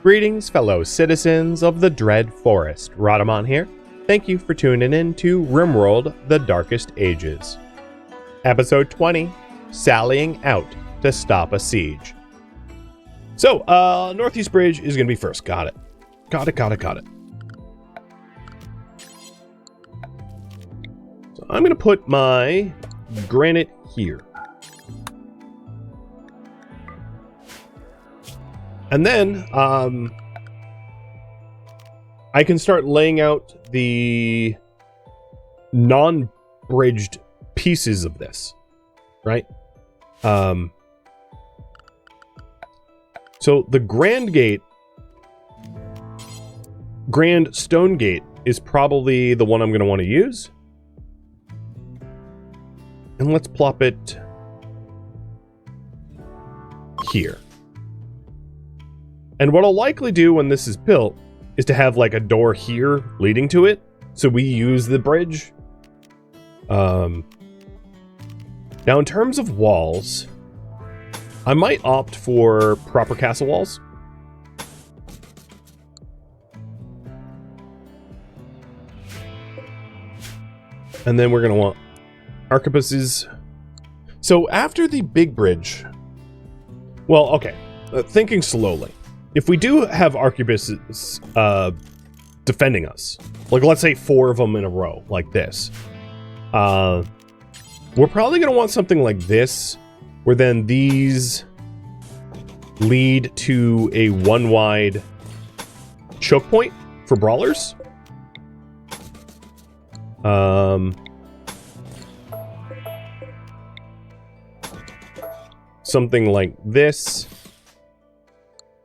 Greetings, fellow citizens of the Dread Forest. Rhadamant here. Thank you for tuning in to RimWorld, The Darkest Ages. Episode 20, Sallying Out to Stop a Siege. So, Northeast Bridge is going to be first. Got it. Got it. So I'm going to put my granite here. And then, I can start laying out the non-bridged pieces of this, right? So the Grand Stone Gate is probably the one I'm going to want to use. And let's plop it here. And what I'll likely do when this is built is to have like a door here leading to it, so we use the bridge. Now in terms of walls, I might opt for proper castle walls. And then we're going to want arquebuses. So after the big bridge, well, okay, thinking slowly. If we do have arquebuses defending us, like let's say 4 of them in a row, like this, we're probably going to want something like this, where then these lead to a one-wide choke point for brawlers. Something like this.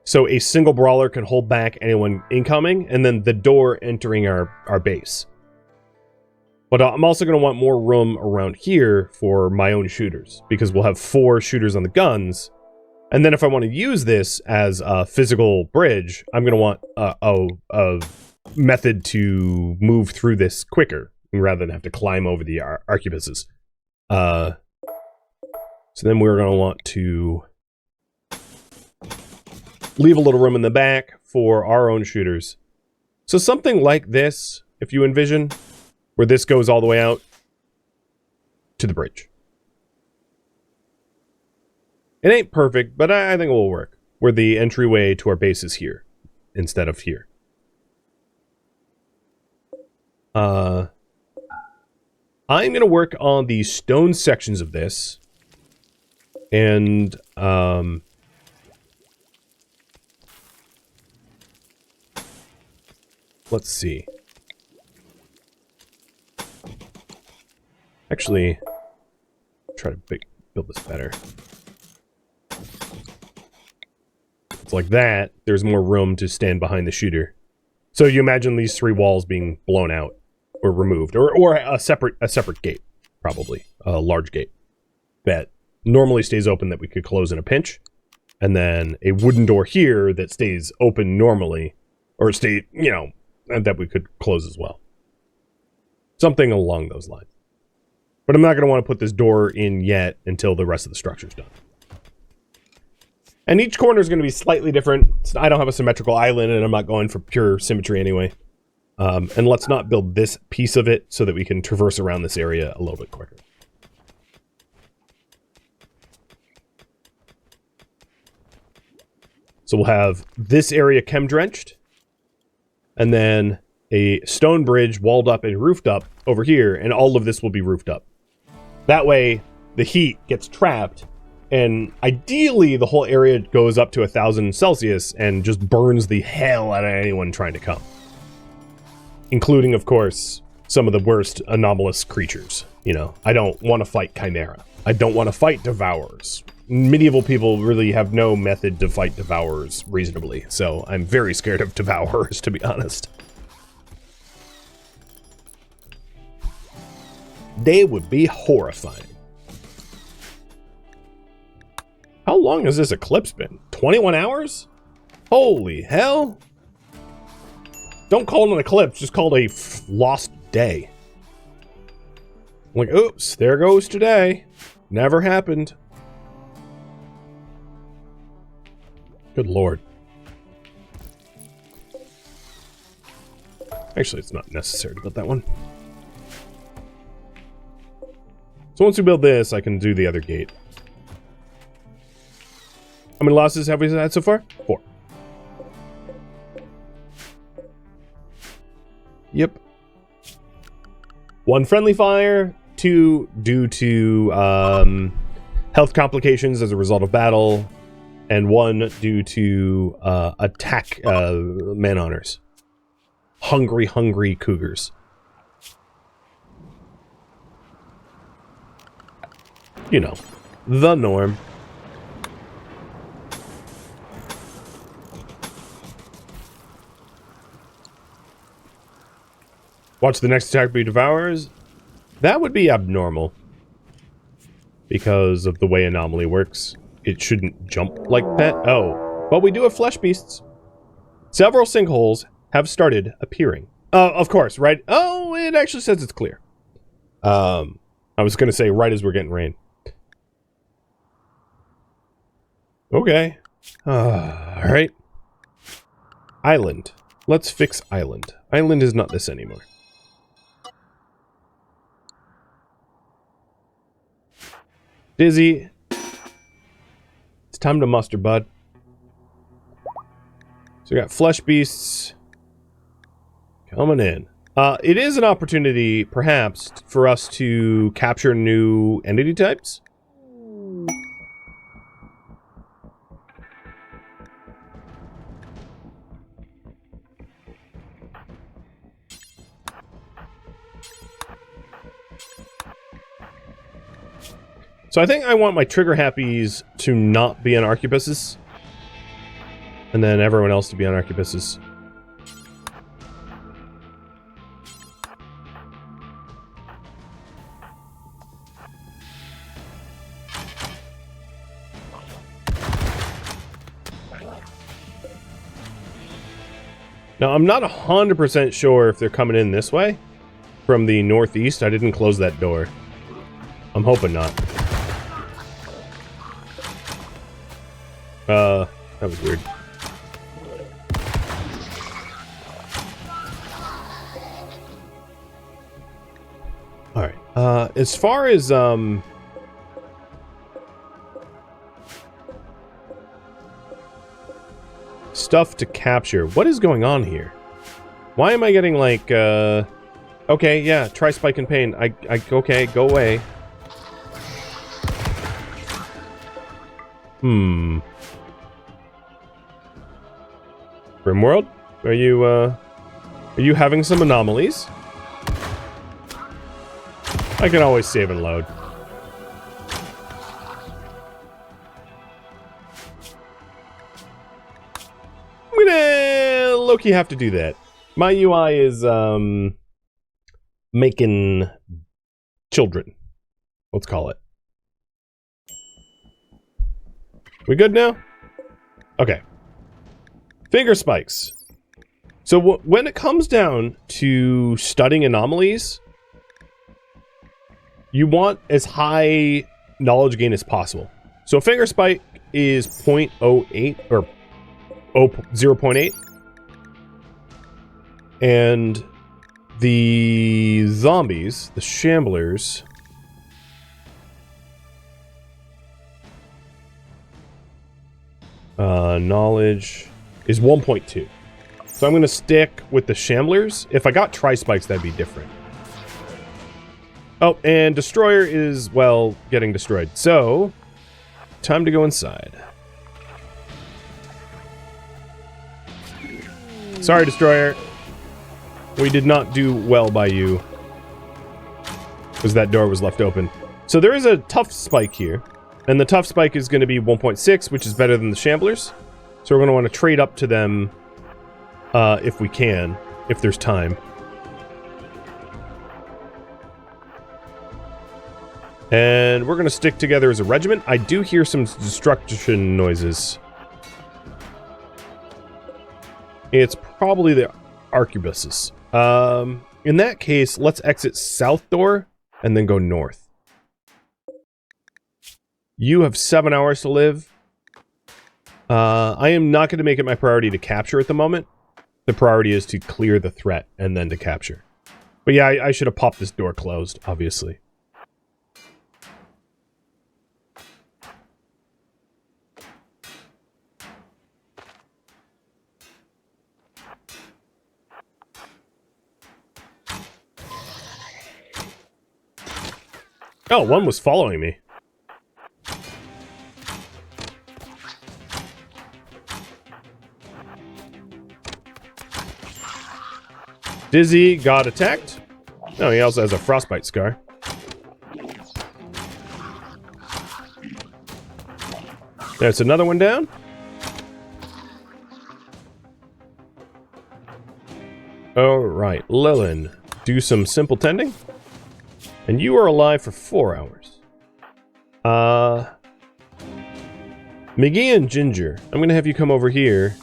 So a single brawler can hold back anyone incoming, and then the door entering our base. But I'm also going to want more room around here for my own shooters, because we'll have 4 shooters on the guns. And then if I want to use this as a physical bridge, I'm going to want a method to move through this quicker, rather than have to climb over the arquebuses. So then we're going to want to leave a little room in the back for our own shooters. So something like this, if you envision, where this goes all the way out to the bridge. It ain't perfect, but I think it will work. Where the entryway to our base is here, instead of here. I'm going to work on the stone sections of this. And, let's see. Actually, try to build this better. It's like that. There's more room to stand behind the shooter. So you imagine these 3 walls being blown out or removed, or a separate gate, probably a large gate that normally stays open that we could close in a pinch, and then a wooden door here that stays open normally, or stay, you know, that we could close as well. Something along those lines. But I'm not going to want to put this door in yet until the rest of the structure's done. And each corner is going to be slightly different. I don't have a symmetrical island, and I'm not going for pure symmetry anyway. And let's not build this piece of it so that we can traverse around this area a little bit quicker. So we'll have this area chem-drenched, and then a stone bridge walled up and roofed up over here, and all of this will be roofed up. That way, the heat gets trapped, and ideally the whole area goes up to 1,000 Celsius and just burns the hell out of anyone trying to come. Including, of course, some of the worst anomalous creatures. You know, I don't want to fight Chimera. I don't want to fight Devourers. Medieval people really have no method to fight Devourers reasonably, so I'm very scared of Devourers, to be honest. They would be horrifying. How long has this eclipse been? 21 hours? Holy hell! Don't call it an eclipse, just call it a lost day. I'm like, oops, there goes today. Never happened. Good lord. Actually, it's not necessary to build that one. So once we build this, I can do the other gate. How many losses have we had so far? 4. Yep. 1 friendly fire, 2 due to health complications as a result of battle, and 1 due to attack man honors. Hungry cougars. You know, the norm. Watch the next attack be devours. That would be abnormal. Because of the way Anomaly works. It shouldn't jump like that. Oh, but we do have Fleshbeasts. Several sinkholes have started appearing. Of course, right? Oh, it actually says it's clear. I was going to say right as we're getting rain. Okay. Alright. Island. Let's fix Island. Island is not this anymore. Dizzy. It's time to muster, bud. So we got Fleshbeasts coming in. It is an opportunity, perhaps, for us to capture new entity types. So I think I want my trigger happies to not be on arquebuses. And then everyone else to be on arquebuses. Now, I'm not 100% sure if they're coming in this way. From the northeast. I didn't close that door. I'm hoping not. That was weird. Alright, as far as, stuff to capture, what is going on here? Why am I getting, like, okay, yeah, try Spike and Pain. Okay, go away. RimWorld? Are you having some anomalies? I can always save and load. I'm gonna low-key have to do that. My UI is, making children. Let's call it. We good now? Okay. Finger spikes. So when it comes down to studying anomalies, you want as high knowledge gain as possible. So finger spike is 0.08 or 0.8. And the zombies, the shamblers, knowledge is 1.2. So I'm going to stick with the shamblers. If I got tri-spikes, that'd be different. Oh, and destroyer is, well, getting destroyed. So, time to go inside. Sorry, destroyer. We did not do well by you. Because that door was left open. So there is a tough spike here. And the tough spike is going to be 1.6, which is better than the shamblers. So we're going to want to trade up to them if we can, if there's time. And we're going to stick together as a regiment. I do hear some destruction noises. It's probably the arquebuses. In that case, let's exit south door and then go north. You have 7 hours to live. I am not going to make it my priority to capture at the moment. the priority is to clear the threat and then to capture. But yeah, I should have popped this door closed, obviously. Oh, one was following me. Dizzy got attacked. Oh, he also has a frostbite scar. There's another one down. Alright, Lilin, do some simple tending. And you are alive for 4 hours. McGee and Ginger, I'm gonna have you come over here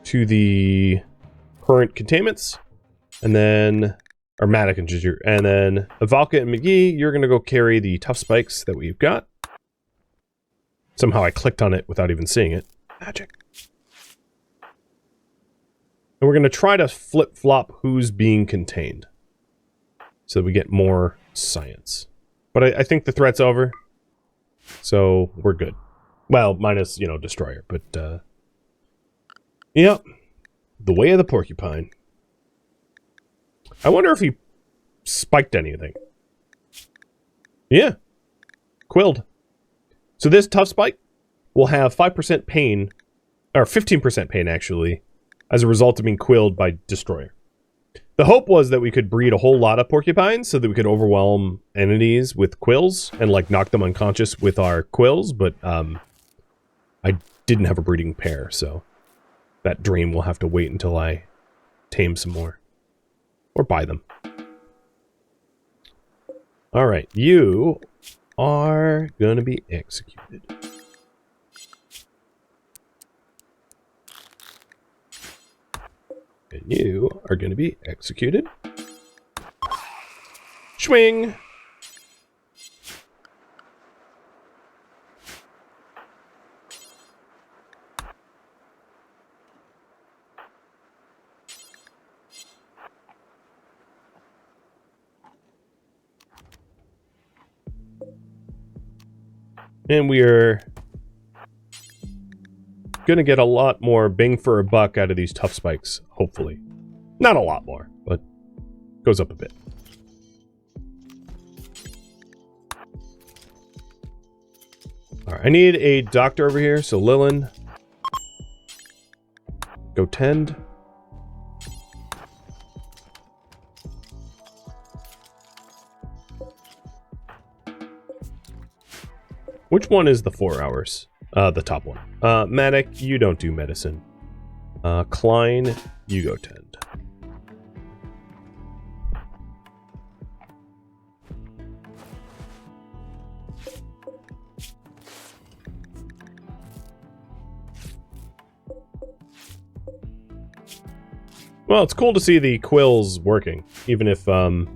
to the current containments, and then Matic and Ginger, and then Avalka and McGee, you're gonna go carry the tough spikes that we've got. Somehow I clicked on it without even seeing it. Magic. And we're gonna try to flip-flop who's being contained, so that we get more science. But I think the threat's over, so we're good. Well, minus, you know, Destroyer, but, yep. The way of the Porcupine. I wonder if he spiked anything. Yeah. Quilled. So this tough spike will have 5% pain, or 15% pain, actually, as a result of being quilled by Destroyer. The hope was that we could breed a whole lot of porcupines so that we could overwhelm entities with quills and, like, knock them unconscious with our quills, but, I didn't have a breeding pair, so that dream will have to wait until I tame some more. Or buy them. Alright, you are gonna be executed. And you are gonna be executed. Swing! And we are gonna get a lot more bang for a buck out of these tough spikes, hopefully. Not a lot more, but goes up a bit. Alright, I need a doctor over here, so Lilin, go tend. Which one is the 4 hours? The top one. Matic, you don't do medicine. Klein, you go tend. Well, it's cool to see the quills working, even if, you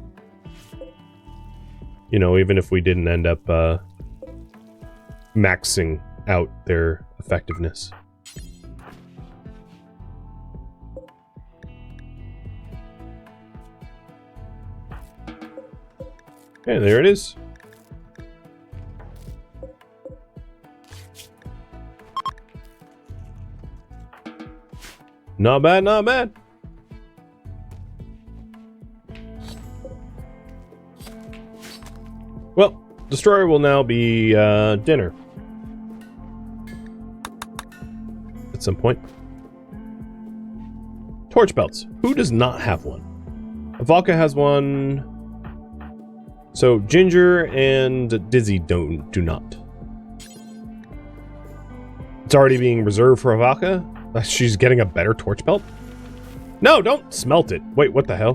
know, even if we didn't end up, maxing out their effectiveness. Okay, there it is. Not bad, not bad. Well, Destroyer will now be dinner. At some point. Torch belts. Who does not have one? Avalka has one. So Ginger and Dizzy do not. It's already being reserved for Avalka? She's getting a better torch belt? No, don't smelt it. Wait, what the hell?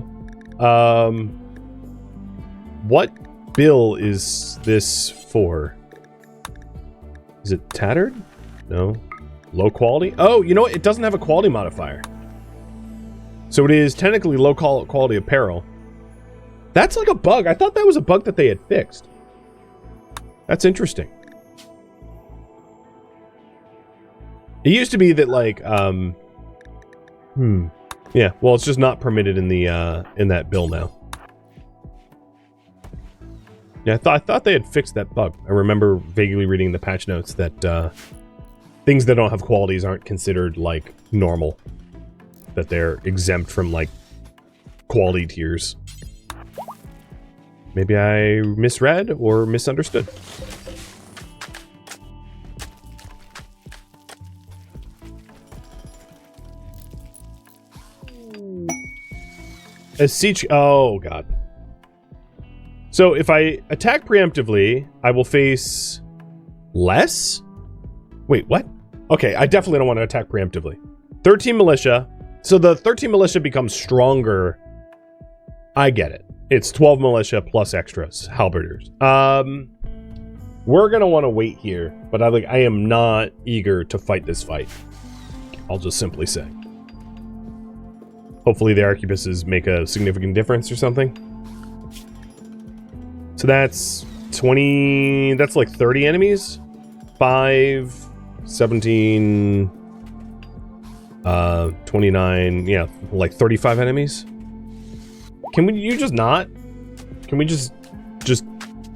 What bill is this for? Is it tattered? No. Low quality? Oh, you know what? It doesn't have a quality modifier. So it is technically low quality apparel. That's like a bug. I thought that was a bug that they had fixed. That's interesting. It used to be that, like, Yeah, well, it's just not permitted in the in that bill now. Yeah, I thought they had fixed that bug. I remember vaguely reading the patch notes that things that don't have qualities aren't considered like normal. That they're exempt from like quality tiers. Maybe I misread or misunderstood. A siege. Oh god. So if I attack preemptively, I will face less? Wait, what? Okay, I definitely don't want to attack preemptively. 13 militia. So the 13 militia becomes stronger. I get it. It's 12 militia plus extras, halberders. We're gonna want to wait here, but I am not eager to fight this fight. I'll just simply say. Hopefully the arquebuses make a significant difference or something. So that's 20, that's like 30 enemies. 5, 17, 29, yeah, like 35 enemies. Can you just not? Can we just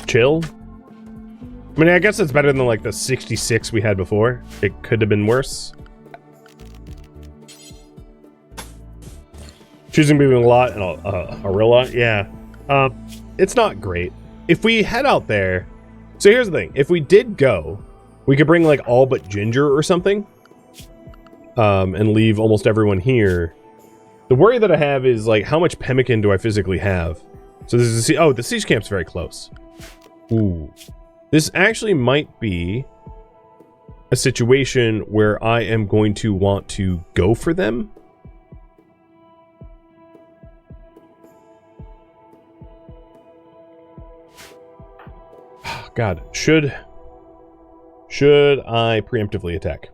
chill? I mean, I guess it's better than like the 66 we had before. It could have been worse. Choosing between a lot and a real lot, yeah. It's not great. If we head out there, so here's the thing. If we did go, we could bring like all but Ginger or something, and leave almost everyone here. The worry that I have is like, how much pemmican do I physically have? So this is the siege camp's very close. Ooh, this actually might be a situation where I am going to want to go for them. God, should I preemptively attack?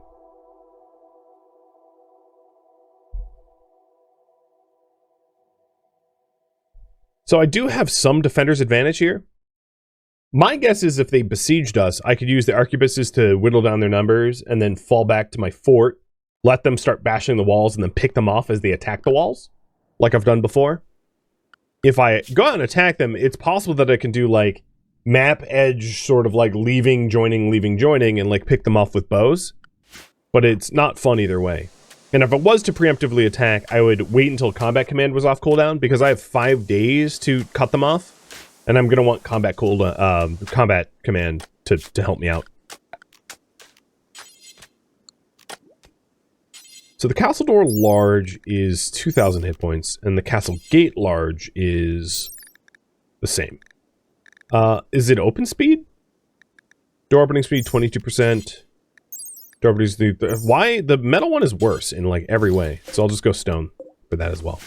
So I do have some defender's advantage here. My guess is if they besieged us, I could use the arquebuses to whittle down their numbers and then fall back to my fort, let them start bashing the walls and then pick them off as they attack the walls, like I've done before. If I go out and attack them, it's possible that I can do like map edge, sort of like leaving, joining, and like pick them off with bows. But it's not fun either way. And if it was to preemptively attack, I would wait until combat command was off cooldown, because I have 5 days to cut them off, and I'm gonna want combat command to help me out. So the castle door large is 2,000 hit points, and the castle gate large is the same. Is it open speed? Door opening speed 22%. Door opening speed. Why the metal one is worse in like every way? So I'll just go stone for that as well.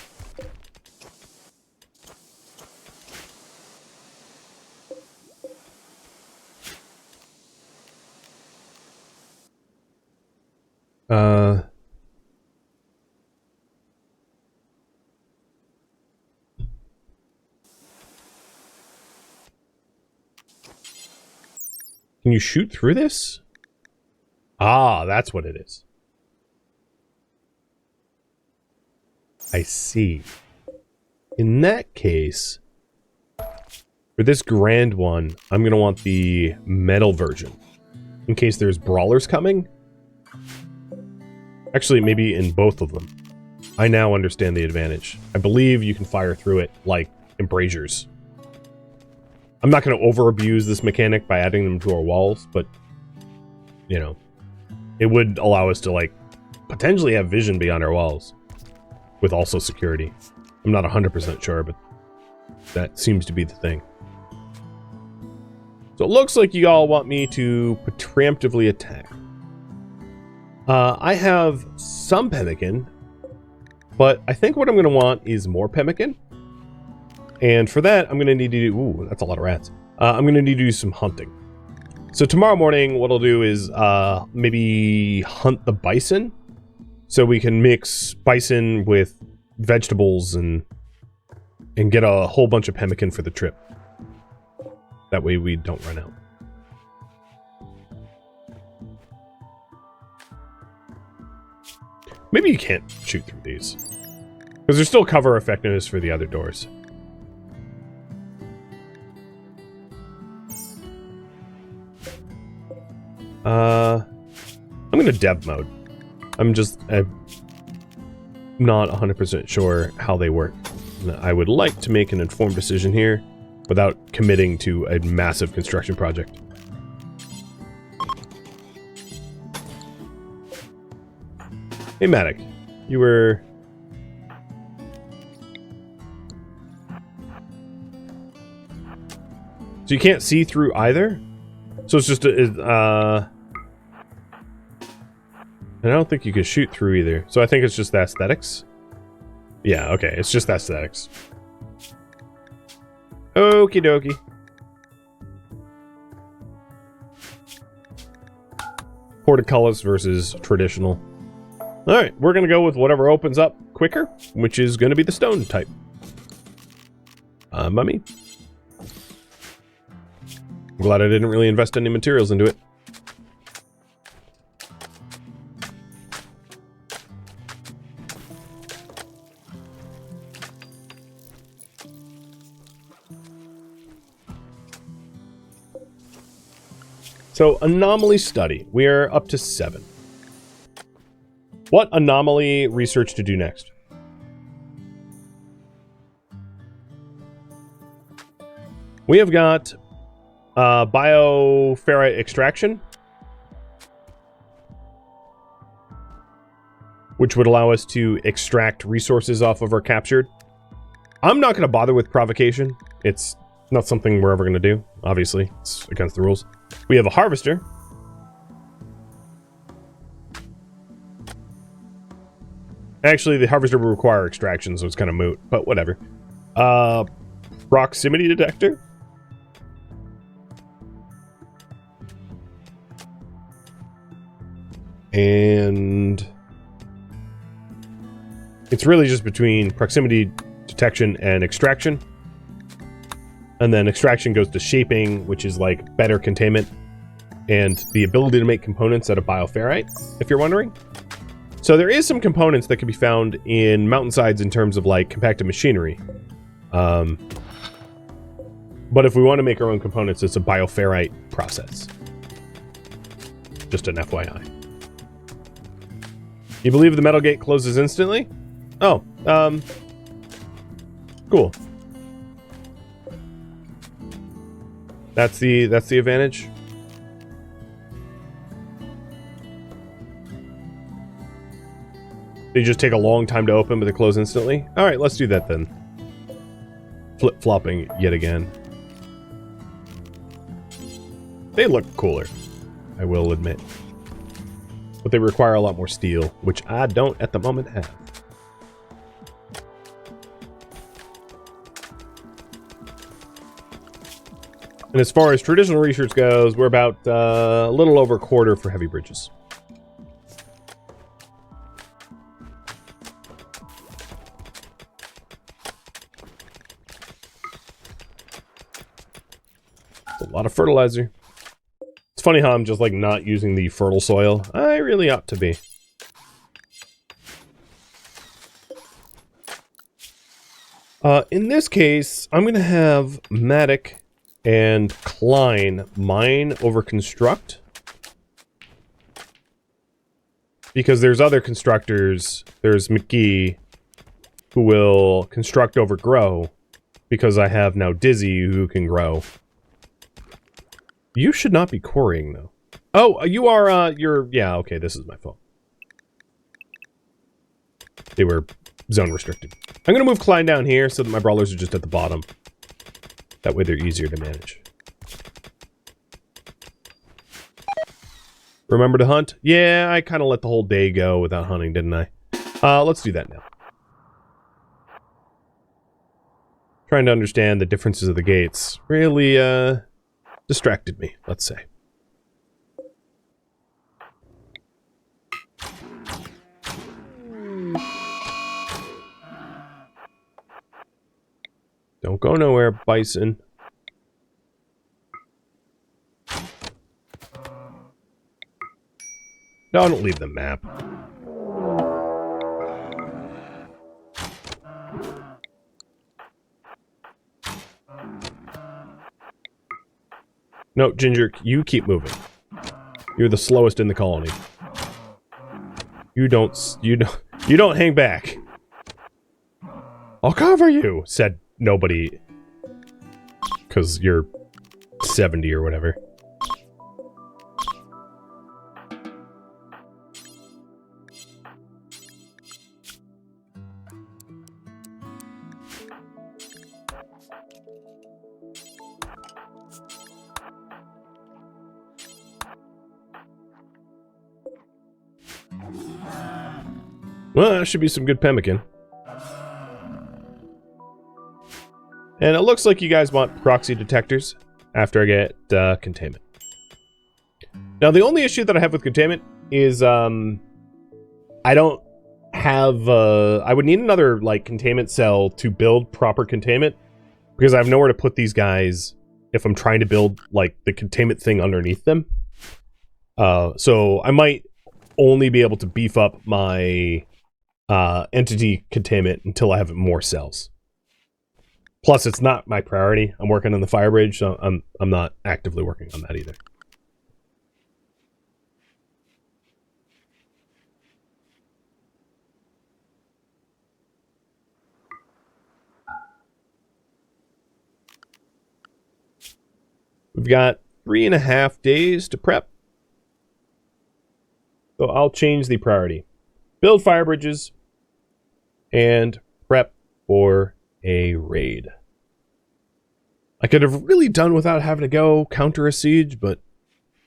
Can you shoot through this? Ah, that's what it is. I see. In that case, for this grand one, I'm going to want the metal version. In case there's brawlers coming. Actually, maybe in both of them. I now understand the advantage. I believe you can fire through it like embrasures. I'm not going to over-abuse this mechanic by adding them to our walls, but, you know, it would allow us to, like, potentially have vision beyond our walls, with also security. I'm not 100% sure, but that seems to be the thing. So it looks like you all want me to preemptively attack. I have some pemmican, but I think what I'm going to want is more pemmican. And for that, I'm going to need to do... Ooh, that's a lot of rats. I'm going to need to do some hunting. So tomorrow morning, what I'll do is maybe hunt the bison. So we can mix bison with vegetables and get a whole bunch of pemmican for the trip. That way we don't run out. Maybe you can't shoot through these. Because there's still cover effectiveness for the other doors. I'm gonna dev mode. I'm not 100% sure how they work. I would like to make an informed decision here without committing to a massive construction project. Hey, Matic. You were... So you can't see through either? So it's just I don't think you can shoot through either. So I think it's just the aesthetics. Yeah, okay. It's just aesthetics. Okie dokie. Portcullis versus traditional. Alright, we're gonna go with whatever opens up quicker, which is gonna be the stone type. Mummy. I'm glad I didn't really invest any materials into it. So, anomaly study. We are up to 7. What anomaly research to do next? We have got bioferrite extraction, which would allow us to extract resources off of our captured. I'm not going to bother with provocation. It's not something we're ever going to do, obviously. It's against the rules. We have a harvester. Actually, the harvester will require extraction, so it's kind of moot, but whatever. Proximity detector. And it's really just between proximity detection and extraction. And then extraction goes to shaping, which is like better containment, and the ability to make components out of bioferrite, if you're wondering. So there is some components that can be found in mountainsides in terms of like compacted machinery. But if we want to make our own components, it's a bioferrite process. Just an FYI. You believe the metal gate closes instantly? Oh, cool. That's the advantage. They just take a long time to open, but they close instantly. All right, let's do that then. Flip-flopping yet again. They look cooler, I will admit. But they require a lot more steel, which I don't at the moment have. And as far as traditional research goes, we're about a little over a quarter for heavy bridges. It's a lot of fertilizer. It's funny how I'm just like not using the fertile soil. I really ought to be. In this case, I'm going to have Matic and Klein mine over construct. Because there's other constructors. There's McGee, who will construct over grow. Because I have now Dizzy, who can grow. You should not be quarrying, though. Oh, you are, yeah, okay, this is my fault. They were zone restricted. I'm going to move Klein down here so that my brawlers are just at the bottom. That way they're easier to manage. Remember to hunt? Yeah, I kind of let the whole day go without hunting, didn't I? Let's do that now. Trying to understand the differences of the gates really, distracted me, let's say. Don't go nowhere, bison. No, don't leave the map. No, Ginger, you keep moving. You're the slowest in the colony. You don't hang back. I'll cover you, said nobody. 'Cause you're 70 or whatever. Well, that should be some good pemmican. And it looks like you guys want proxy detectors after I get containment. Now, the only issue that I have with containment is I don't have... I would need another, like, containment cell to build proper containment, because I have nowhere to put these guys if I'm trying to build, like, the containment thing underneath them. So I might only be able to beef up my entity containment until I have more cells. Plus, it's not my priority. I'm working on the fire bridge, so I'm not actively working on that either. We've got 3.5 days to prep. So I'll change the priority. Build fire bridges and prep for a raid. I could have really done without having to go counter a siege, but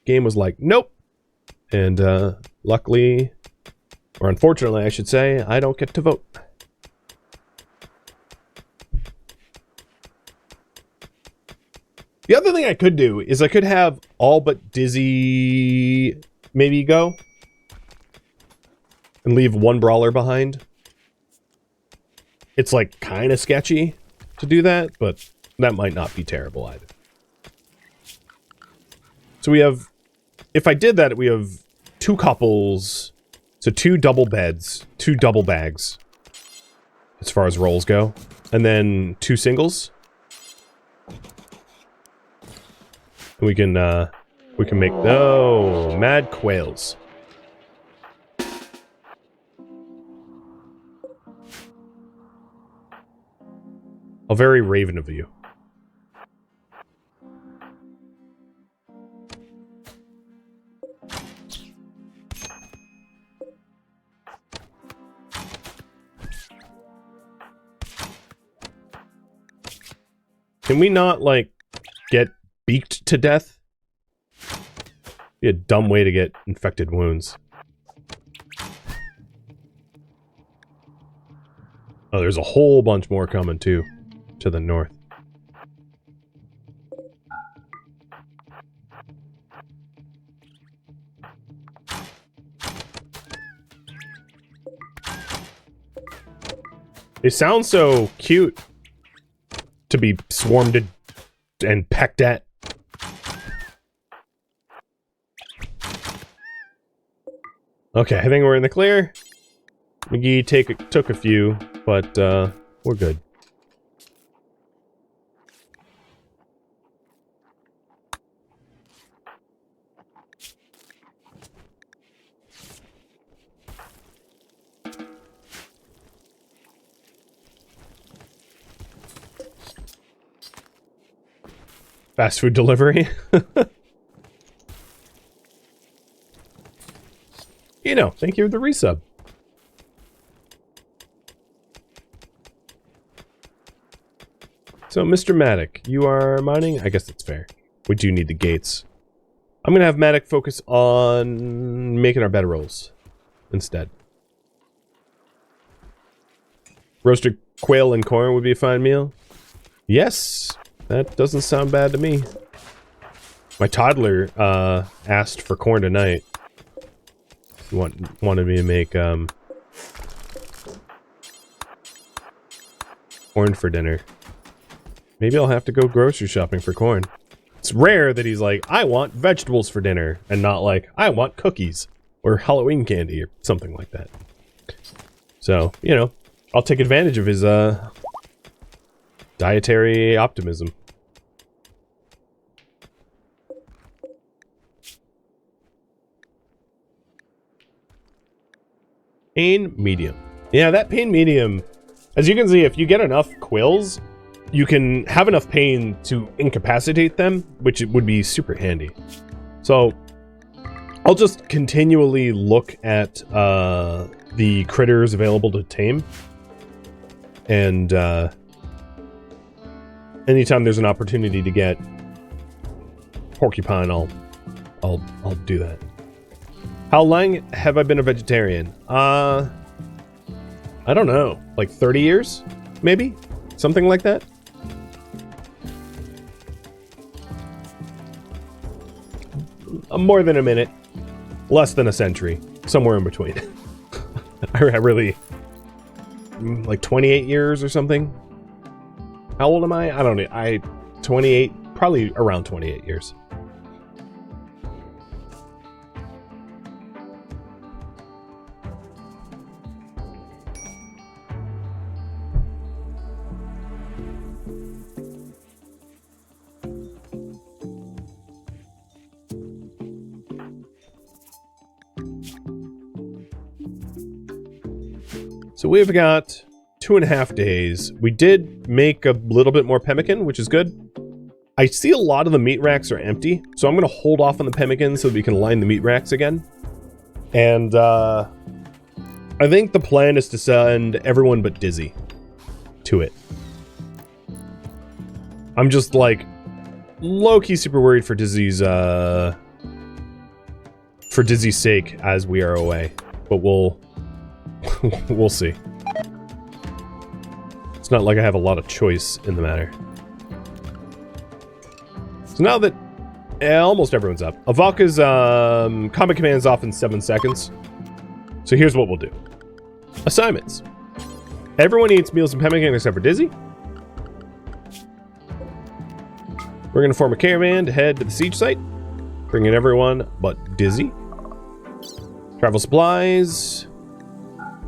game was like, nope. And luckily, or unfortunately I should say, I don't get to vote. The other thing I could do is I could have all but Dizzy maybe go and leave one brawler behind. It's like kind of sketchy to do that, but that might not be terrible either. So we have, if I did that, we have 2 couples, so 2 double beds, 2 double bags, as far as rolls go, and then 2 singles. And we can make, oh, mad quails. How very Raven of you. Can we not, like, get beaked to death? Be a dumb way to get infected wounds. Oh, there's a whole bunch more coming, too. To the north. They sound so cute to be swarmed and pecked at. Okay, I think we're in the clear. McGee took a few, but we're good. Fast food delivery. You know, thank you for the resub. So, Mr. Matic, you are mining? I guess that's fair. We do need the gates. I'm gonna have Matic focus on making our bed rolls instead. Roasted quail and corn would be a fine meal. Yes, that doesn't sound bad to me. My toddler asked for corn tonight. He wanted me to make corn for dinner. Maybe I'll have to go grocery shopping for corn. It's rare that he's like, I want vegetables for dinner, and not like, I want cookies or Halloween candy or something like that. So, you know, I'll take advantage of his dietary optimism. Pain medium. Yeah, that pain medium, as you can see, if you get enough quills, you can have enough pain to incapacitate them, which would be super handy. So I'll just continually look at the critters available to tame, and anytime there's an opportunity to get porcupine, I'll do that. How long have I been a vegetarian? I don't know, like 30 years, maybe? Something like that? More than a minute. Less than a century. Somewhere in between. I really... like 28 years or something? How old am I? I don't know. 28, probably around 28 years. So we've got 2.5 days. We did make a little bit more pemmican, which is good. I see a lot of the meat racks are empty, so I'm going to hold off on the pemmican so that we can line the meat racks again. And I think the plan is to send everyone but Dizzy to it. I'm just like low-key super worried for Dizzy's sake as we are away, but we'll see. It's not like I have a lot of choice in the matter. So now that almost everyone's up, Avaka's combat command is off in 7 seconds. So here's what we'll do. Assignments. Everyone eats meals and pemmican except for Dizzy. We're going to form a caravan to head to the siege site. Bring in everyone but Dizzy. Travel supplies.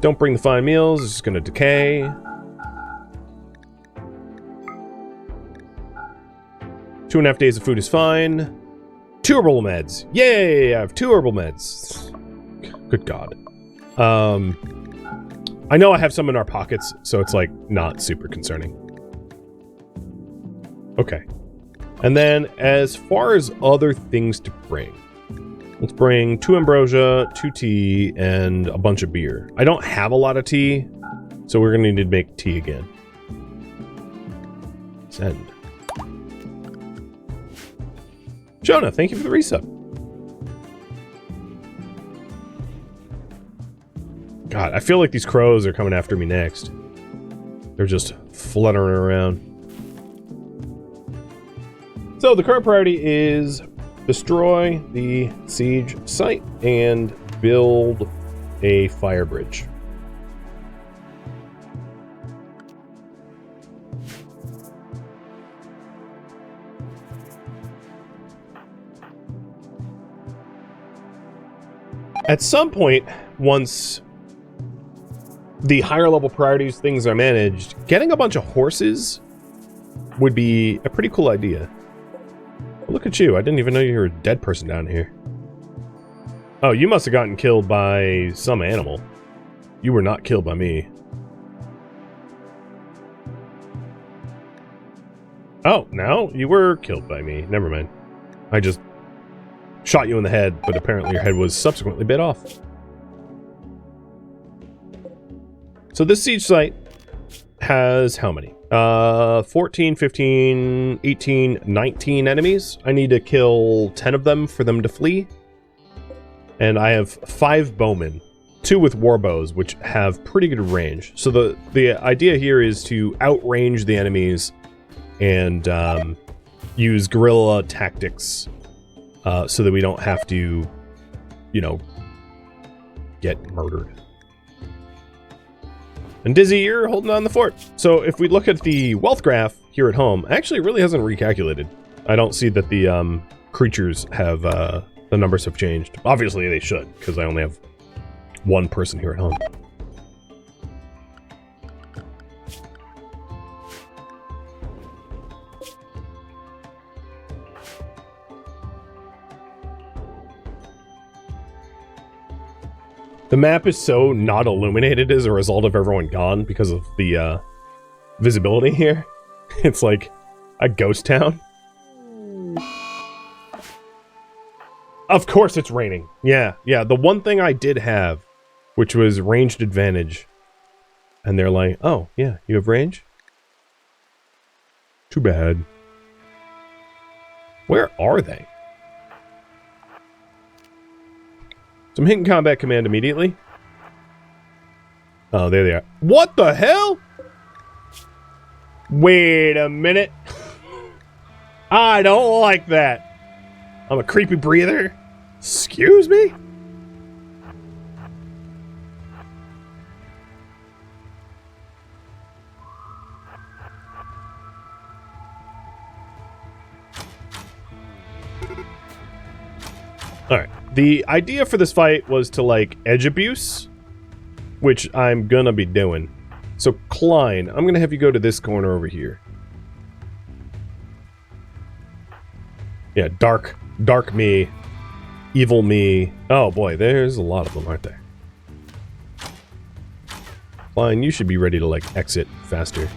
Don't bring the fine meals, it's just going to decay. 2.5 days of food is fine. 2 herbal meds. Yay! I have 2 herbal meds. Good God. I know I have some in our pockets, so it's like not super concerning. Okay. And then as far as other things to bring, let's bring 2 ambrosia, 2 tea, and a bunch of beer. I don't have a lot of tea, so we're gonna need to make tea again. Send. Jonah, thank you for the resub. God, I feel like these crows are coming after me next. They're just fluttering around. So the current priority is destroy the siege site and build a fire bridge. At some point, once the higher level priorities things are managed, getting a bunch of horses would be a pretty cool idea. Look at you, I didn't even know you were a dead person down here. Oh, you must have gotten killed by some animal. You were not killed by me. Oh, now you were killed by me. Never mind. I just shot you in the head, but apparently your head was subsequently bit off. So this siege site has how many? 14, 15, 18, 19 enemies. I need to kill 10 of them for them to flee. And I have 5 bowmen, 2 with war bows, which have pretty good range. So the idea here is to outrange the enemies and use guerrilla tactics so that we don't have to, you know, get murdered. And Dizzy, you're holding on the fort. So if we look at the wealth graph here at home, actually it really hasn't recalculated. I don't see that the creatures have, the numbers have changed. Obviously they should, because I only have 1 person here at home. The map is so not illuminated as a result of everyone gone because of the visibility here. It's like a ghost town. Of course it's raining. Yeah. The one thing I did have, which was ranged advantage. And they're like, oh, yeah, you have range? Too bad. Where are they? So I'm hitting combat command immediately. Oh, there they are. What the hell? Wait a minute. I don't like that. I'm a creepy breather. Excuse me? Alright. The idea for this fight was to, like, edge abuse, which I'm gonna be doing. So, Klein, I'm gonna have you go to this corner over here. Yeah, dark me, evil me. Oh boy, there's a lot of them, aren't there? Klein, you should be ready to, like, exit faster.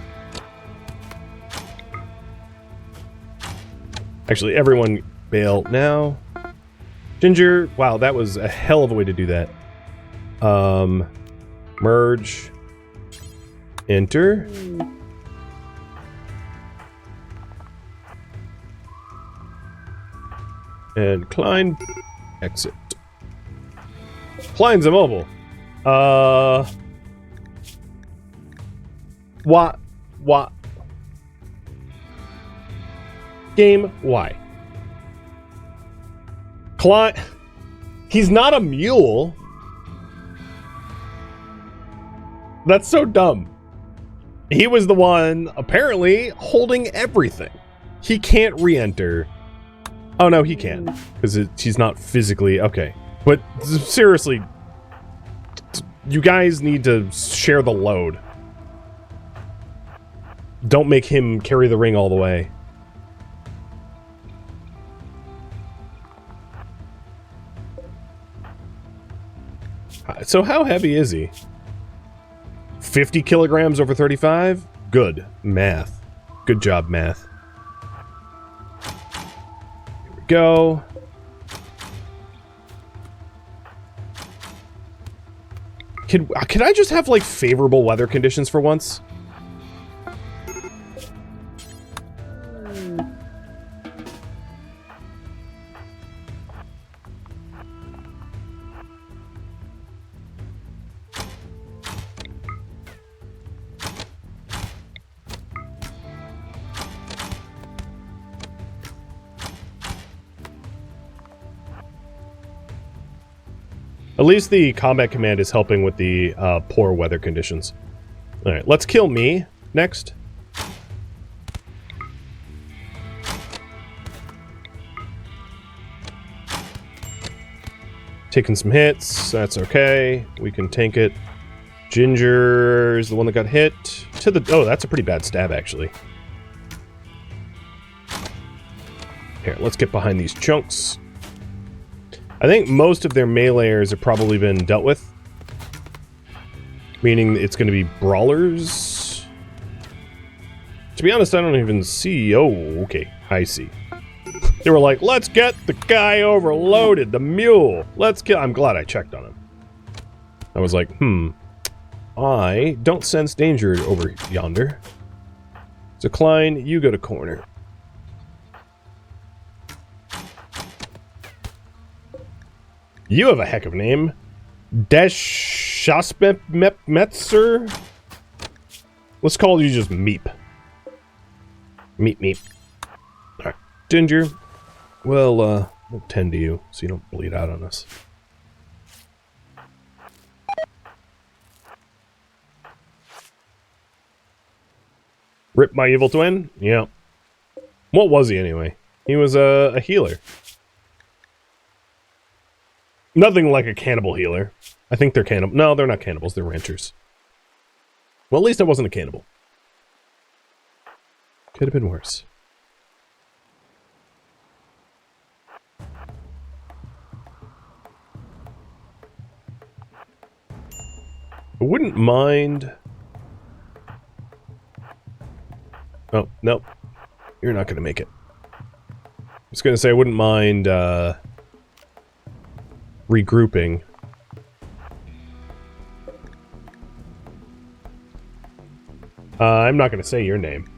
Actually, everyone bail now. Ginger, wow, that was a hell of a way to do that. Merge. Enter. And Klein, exit. Klein's immobile. What? Game, why? Klein, he's not a mule. That's so dumb. He was the one, apparently, holding everything. He can't re-enter. Oh, no, he can. Because he's not physically... Okay. But, seriously, you guys need to share the load. Don't make him carry the ring all the way. So how heavy is he? 50 kilograms over 35? Good. Math. Good job, math. Here we go. Can I just have, like, favorable weather conditions for once? At least the combat command is helping with the poor weather conditions. Alright, let's kill me next. Taking some hits, that's okay. We can tank it. Ginger is the one that got hit. To the... Oh, that's a pretty bad stab, actually. Here, let's get behind these chunks. I think most of their meleeers have probably been dealt with. Meaning it's going to be brawlers. To be honest, I don't even see... Oh, okay. I see. They were like, let's get the guy overloaded, the mule. Let's kill... I'm glad I checked on him. I was like, I don't sense danger over yonder. So, Klein, you go to corner. You have a heck of a name. Metzer. Let's call you just Meep. Meep. Alright. Ginger. Well, we'll tend to you so you don't bleed out on us. Rip my evil twin? Yeah. What was he anyway? He was a healer. Nothing like a cannibal healer. I think they're cannibal. No, they're not cannibals. They're ranchers. Well, at least I wasn't a cannibal. Could have been worse. I wouldn't mind... Oh, no. You're not going to make it. I was going to say I wouldn't mind regrouping. I'm not going to say your name.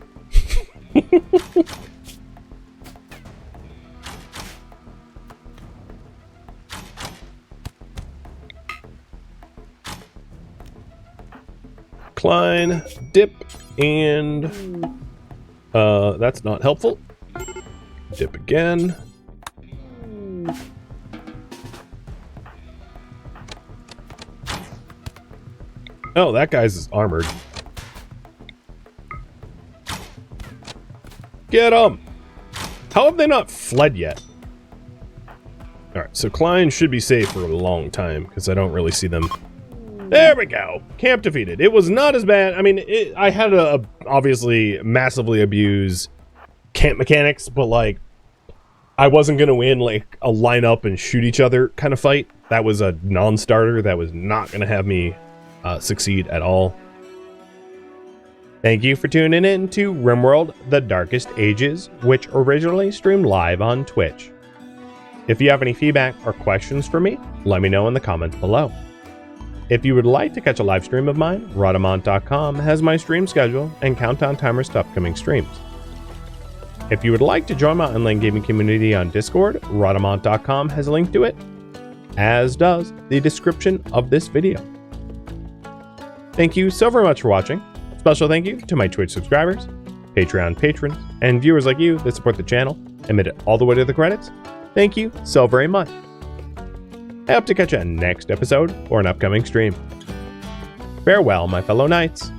Klein, dip, and that's not helpful. Dip again. Oh, that guy's armored. Get him! How have they not fled yet? Alright, so Klein should be safe for a long time, because I don't really see them. There we go! Camp defeated. It was not as bad. I mean, I had to obviously massively abuse camp mechanics, but like, I wasn't going to win like a line up and shoot each other kind of fight. That was a non-starter. That was not going to have me succeed at all. Thank you for tuning in to RimWorld: The Darkest Ages, which originally streamed live on Twitch. If you have any feedback or questions for me, let me know in the comments below. If you would like to catch a live stream of mine, Rhadamant.com has my stream schedule and countdown timers to upcoming streams. If you would like to join my online gaming community on Discord, Rhadamant.com has a link to it, as does the description of this video. Thank you so very much for watching. Special thank you to my Twitch subscribers, Patreon patrons, and viewers like you that support the channel and made it all the way to the credits. Thank you so very much. I hope to catch you next episode or an upcoming stream. Farewell, my fellow knights.